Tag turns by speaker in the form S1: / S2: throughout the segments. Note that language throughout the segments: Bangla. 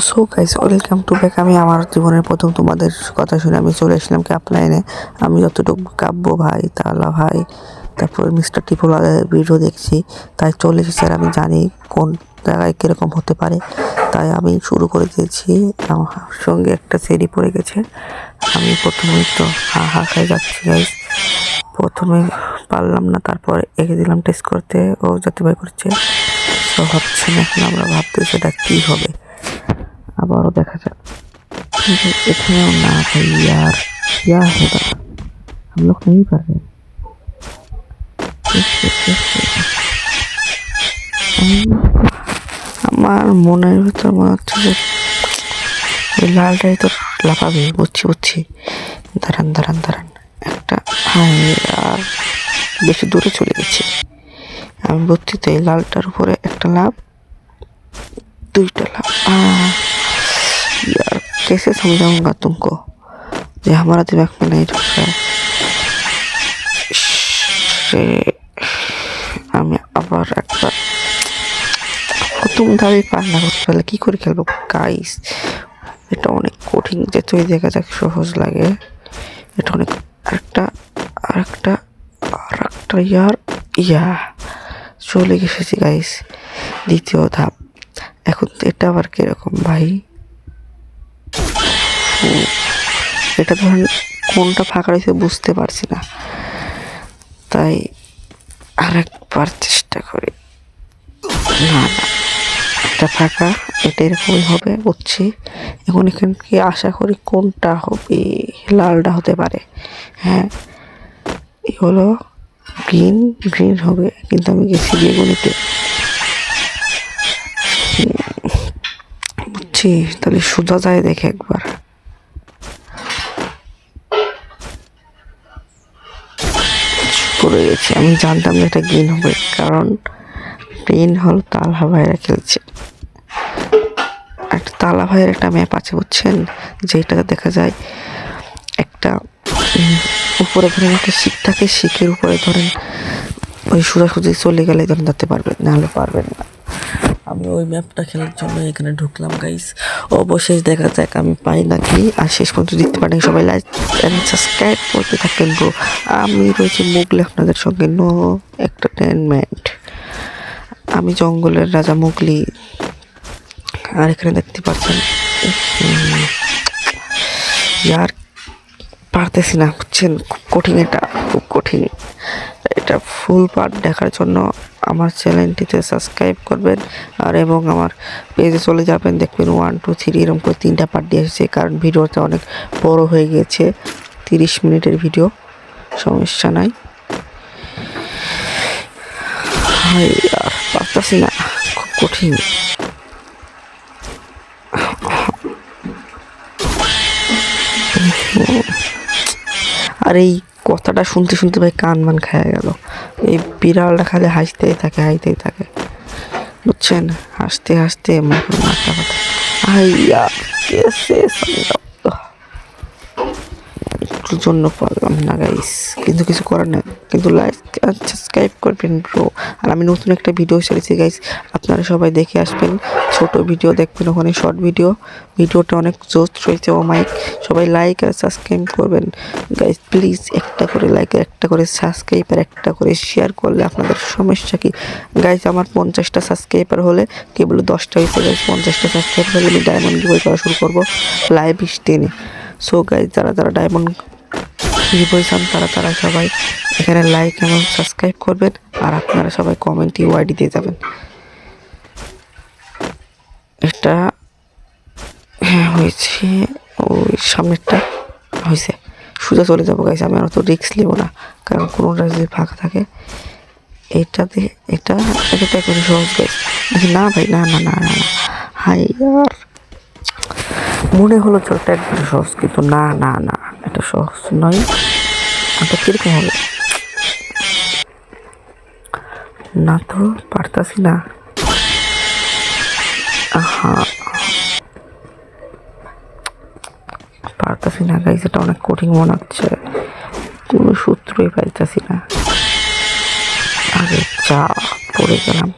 S1: So guys, welcome to back. আমি আমার জীবনের প্রথম তোমাদের কথা শুনে আমি চলে এসলাম ক্যাপ লাইনে। আমি যতটুকু কাব্য ভাই, তালা ভাই, তারপর মিস্টার টিপোলাদের ভিডিও দেখছি, তাই চলে এসেছি। আর আমি জানি কোন জায়গায় কীরকম হতে পারে, তাই আমি শুরু করে দিয়েছি। আমার সঙ্গে একটা সেরি পড়ে গেছে। আমি প্রথমেই তো হা খাই যাচ্ছি গাইস। প্রথমে পারলাম না, তারপর এঁকে দিলাম টেস্ট করতে, ও যাতে ভাই করছে। তো হচ্ছে না, এখন আমরা ভাবতেছি এটা কী হবে। আবারও দেখা যাক, কিন্তু এখানেও না ভাই। यार क्या होगा, हम लोग नहीं कर रहे। আমার মনের ভিতর মনে হচ্ছে যে ওই লালটাই তো লাফাবে। বুঝছি। দাঁড়ান একটা। হ্যাঁ, আর বেশি দূরে চলে গেছে। আমি বুঝছি তো এই লালটার উপরে একটা লাভ, দুইটা लाभ। यार कैसे समझाऊंगा तुमको যে हमारा दिमाग में नहीं ढुक रहा है। আমি আবার একবার প্রথম ধাপে পার না করতে পারলে কি করে খেলবো গাইস। এটা অনেক কঠিন, যে তুই দেখা যাক সহজ লাগে। এটা অনেক আরেকটা ইয়া চলে গেছি গাইস, দ্বিতীয় ধাপ। এখন এটা আবার কিরকম ভাই, এটা ধরেন কোনটা ফাঁকা রয়েছে বুঝতে পারছি না, তাই আরেকবার চেষ্টা করি। না, এটা ফাঁকা, এটা এরকমই হবে বুঝছি। এখন এখানকে আশা করি কোনটা হবে, লালটা হতে পারে। হ্যাঁ, এই হলো গ্রিন হবে, কিন্তু আমি গেছি বেগুনিতে। বুঝছি, তাহলে সোজা যায় দেখে একবার। পড়ে গেছি। আমি জানতাম যে এটা গ্রিন হবে, কারণ গ্রিন হল তালা ভাইরা খেলছে। একটা তালা ভাইয়ের একটা ম্যাপ আছে বুঝছেন, যেটা দেখা যায় একটা উপরে ধরেন একটা শিক থাকে, শিকের উপরে ধরেন ওই সোজাসুজি চলে গেলে ধরেন যেতে পারবেন, নাহলে পারবেন না। আমি ওই ম্যাপটা খেলার জন্য এখানে ঢুকলাম গাইস। অবশেষ দেখা যাক আমি পাই নাকি। আর শেষ পর্যন্ত দেখতে পারেন, সবাই লাইক এন্ড সাবস্ক্রাইব করতে থাকেন ব্রো। আমি রয়েছি মুগলি আপনাদের সঙ্গে, নো এন্টারটেনমেন্ট। আমি জঙ্গলের রাজা মুগলি। আর এখানে দেখতে পাচ্ছেন ইয়ার পারতেছি না বুঝছেন, খুব কঠিন, এটা খুব কঠিন। এটা ফুল পার্ট দেখার জন্য আমার চ্যানেলটিতে সাবস্ক্রাইব করবেন, আর এবং আমার পেজে চলে যাবেন, দেখবেন 1 2 3 এরকম করে 3টা পার্ট দিয়ে এসেছে। কারণ ভিডিওটা অনেক বড় হয়ে গিয়েছে, 30 মিনিটের ভিডিও, সমস্যা নাই। আর পারতেছি না, খুব কঠিন। আর এই কথাটা শুনতে ভাই কান মান খায়া গেল। এই বিড়ালটা খালি হাসতেই থাকে বুঝছেন, হাসতে মাথা ফাটা। আইয়া কেসে একটুর জন্য পারলাম না গাইস, কিন্তু কিছু করার নেই। কিন্তু লাইক আর সাবস্ক্রাইব করবেন ব্রো। আর আমি নতুন একটা ভিডিও ছেড়েছি গাইস, আপনারা সবাই দেখে আসবেন। ছোট ভিডিও দেখবেন, ওখানে শর্ট ভিডিওটা অনেক জোস রয়েছে। ও মাইক, সবাই লাইক আর সাবস্ক্রাইব করবেন গাইস প্লিজ। একটা করে লাইক, একটা করে সাবস্ক্রাইব আর একটা করে শেয়ার করলে আপনাদের সমস্যা কি গাইস। আমার 50টা সাবস্ক্রাইবার হলে, কেবল 10টা হয়েছে গাইস, 50টা সাবস্ক্রাইবার হলে আমি ডায়মন্ড গিভওয়ে করা শুরু করবো লাইভ স্ট্রিমে। সো গাইস, যারা ডায়মন্ড গিভওয়ে চান তারা সবাই এখানে লাইক এবং সাবস্ক্রাইব করবেন। আর আপনারা সবাই কমেন্টে ওয়াইডি দিয়ে যাবেন। এটা হ্যাঁ হয়েছে, ওই সামনেরটা হয়েছে। সোজা চলে যাবো গাইস, আমি আর তো রিস্ক নেব না, কারণ কোনোটা যদি ফাঁকা থাকে। এটা একবারে সহজ গাইস। না ভাই, না। হাই আর মনে হলো চলটা একবারে সহজ, কিন্তু না, এটা সহজ নয়। এটা কিরকম হবে, না তো পারতাছি না। পারতাছি না গাইস, এটা অনেক কঠিন মনে হচ্ছে, কোনো সূত্রই পাইতাছি না। আরে যা পড়ে গেলাম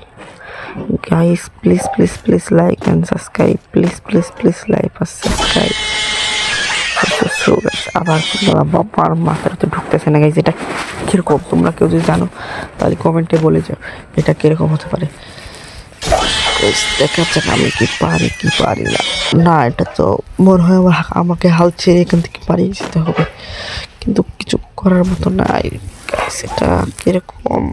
S1: guys please please please like and subscribe, please please please like আর সাবস্ক্রাইব। আবার বাবার মাথার তো ঢুকতেছে না গাইস, এটা কিরকম তোমরা কেউ যদি জানো তাহলে কমেন্টে বলে যাও এটা কিরকম হতে পারে। দেখা যাক আমি কি পারি কি পারি না। না এটা তো মনে হয় আমাকে হাল ছেড়ে এখান থেকে পালিয়ে যেতে হবে, কিন্তু কিছু করার মতো নাই গাইস, এটা কিরকম।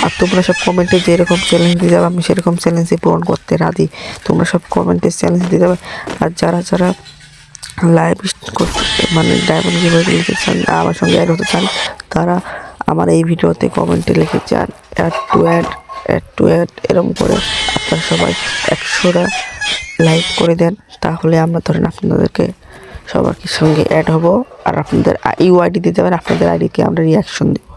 S1: আর তোমরা সব কমেন্টে যেরকম চ্যালেঞ্জ দিয়ে যাবে আমি সেরকম চ্যালেঞ্জে পূরণ করতে রাজি। তোমরা সব কমেন্টে চ্যালেঞ্জ দিয়ে যাবে। আর যারা যারা লাইভ করতে মানে ডায়মন্ড গিভওয়ে দিতে চান, আমার সঙ্গে অ্যাড হতে চান, তারা আমার এই ভিডিওতে কমেন্টে লিখে চান অ্যাড টু অ্যাড এরকম করে আপনারা সবাই 100টা লাইক করে দেন, তাহলে আমরা ধরেন আপনাদেরকে সবার সঙ্গে অ্যাড হব। আর আপনাদের ইউআইডি দিতে পারেন, আপনাদের আইডিকে আমরা রিয়াকশন দেবো।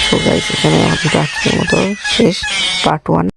S1: সো গাইস এখানে আমাদের আজকের মতো শেষ পার্ট 1।